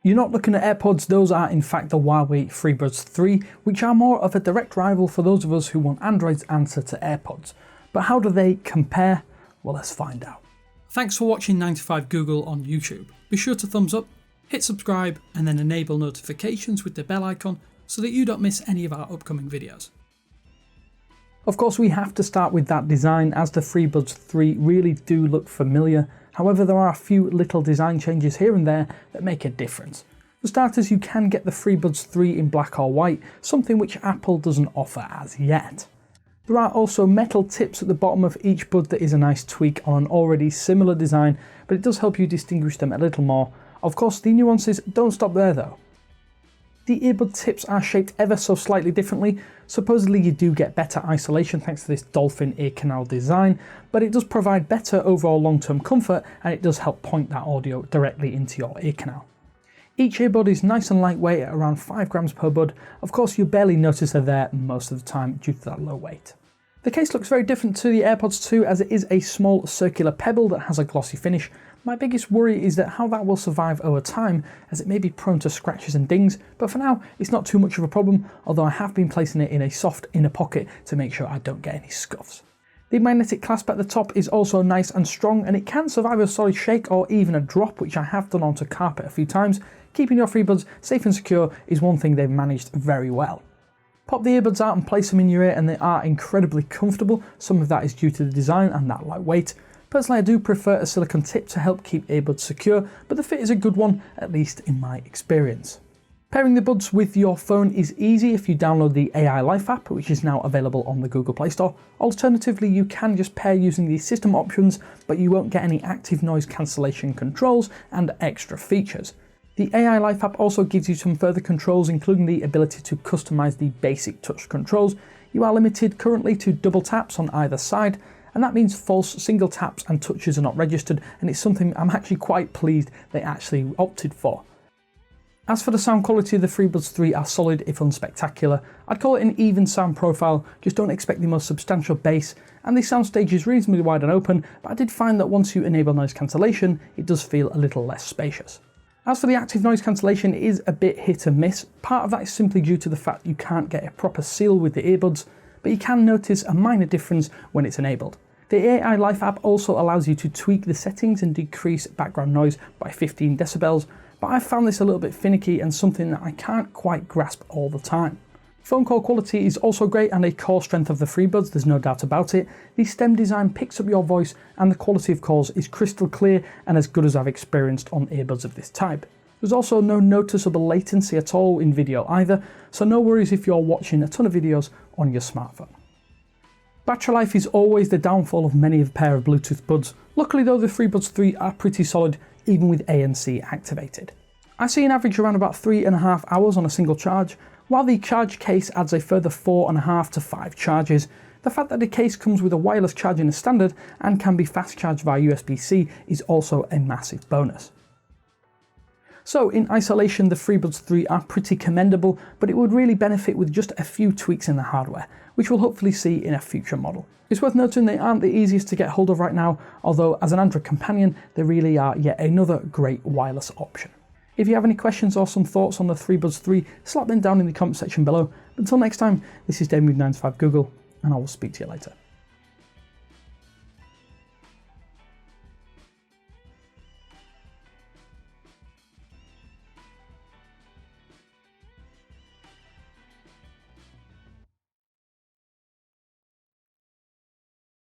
You're not looking at AirPods, those are in fact the Huawei FreeBuds 3, which are more of a direct rival for those of us who want Android's answer to AirPods. But how do they compare? Well, let's find out. Thanks for watching 9to5Google on YouTube. Be sure to thumbs up, hit subscribe, and then enable notifications with the bell icon so that you don't miss any of our upcoming videos. Of course, we have to start with that design, as the FreeBuds 3 really do look familiar. However, there are a few little design changes here and there that make a difference. For starters, you can get the FreeBuds 3 in black or white, something which Apple doesn't offer as yet. There are also metal tips at the bottom of each bud that is a nice tweak on an already similar design, but it does help you distinguish them a little more. Of course, the nuances don't stop there though. The earbud tips are shaped ever so slightly differently. Supposedly you do get better isolation thanks to this dolphin ear canal design, but it does provide better overall long-term comfort, and it does help point that audio directly into your ear canal. Each earbud is nice and lightweight at around 5 grams per bud. Of course, you barely notice they're there most of the time due to that low weight. The case looks very different to the AirPods 2, as it is a small circular pebble that has a glossy finish. My biggest worry is that how that will survive over time, as it may be prone to scratches and dings, but for now it's not too much of a problem, although I have been placing it in a soft inner pocket to make sure I don't get any scuffs. The magnetic clasp at the top is also nice and strong, and it can survive a solid shake or even a drop, which I have done onto carpet a few times. Keeping your FreeBuds safe and secure is one thing they've managed very well. Pop the earbuds out and place them in your ear and they are incredibly comfortable. Some of that is due to the design and that light weight. Personally, I do prefer a silicone tip to help keep earbuds secure, but the fit is a good one, at least in my experience. Pairing the buds with your phone is easy if you download the AI Life app, which is now available on the Google Play Store. Alternatively, you can just pair using the system options, but you won't get any active noise cancellation controls and extra features. The AI Life app also gives you some further controls, including the ability to customize the basic touch controls. You are limited currently to double taps on either side, and that means false single taps and touches are not registered, and it's something I'm actually quite pleased they actually opted for. As for the sound quality, the FreeBuds 3 are solid if unspectacular. I'd call it an even sound profile, just don't expect the most substantial bass, and the soundstage is reasonably wide and open, but I did find that once you enable noise cancellation, it does feel a little less spacious. As for the active noise cancellation, it is a bit hit and miss. Part of that is simply due to the fact you can't get a proper seal with the earbuds, but you can notice a minor difference when it's enabled. The AI Life app also allows you to tweak the settings and decrease background noise by 15 decibels, but I found this a little bit finicky and something that I can't quite grasp all the time. Phone call quality is also great and a core strength of the FreeBuds, there's no doubt about it. The stem design picks up your voice and the quality of calls is crystal clear and as good as I've experienced on earbuds of this type. There's also no noticeable latency at all in video either, so no worries if you're watching a ton of videos on your smartphone. Battery life is always the downfall of many a pair of Bluetooth buds. Luckily though, the FreeBuds 3 are pretty solid even with ANC activated. I see an average around about 3.5 hours on a single charge, while the charge case adds a further 4.5 to 5 charges. The fact that the case comes with a wireless charging as standard and can be fast charged via USB-C is also a massive bonus. So in isolation, the FreeBuds 3 are pretty commendable, but it would really benefit with just a few tweaks in the hardware, which we'll hopefully see in a future model. It's worth noting they aren't the easiest to get hold of right now, although as an Android companion, they really are yet another great wireless option. If you have any questions or some thoughts on the FreeBuds 3, slap them down in the comment section below. Until next time, this is Dave with 9to5Google, and I will speak to you later.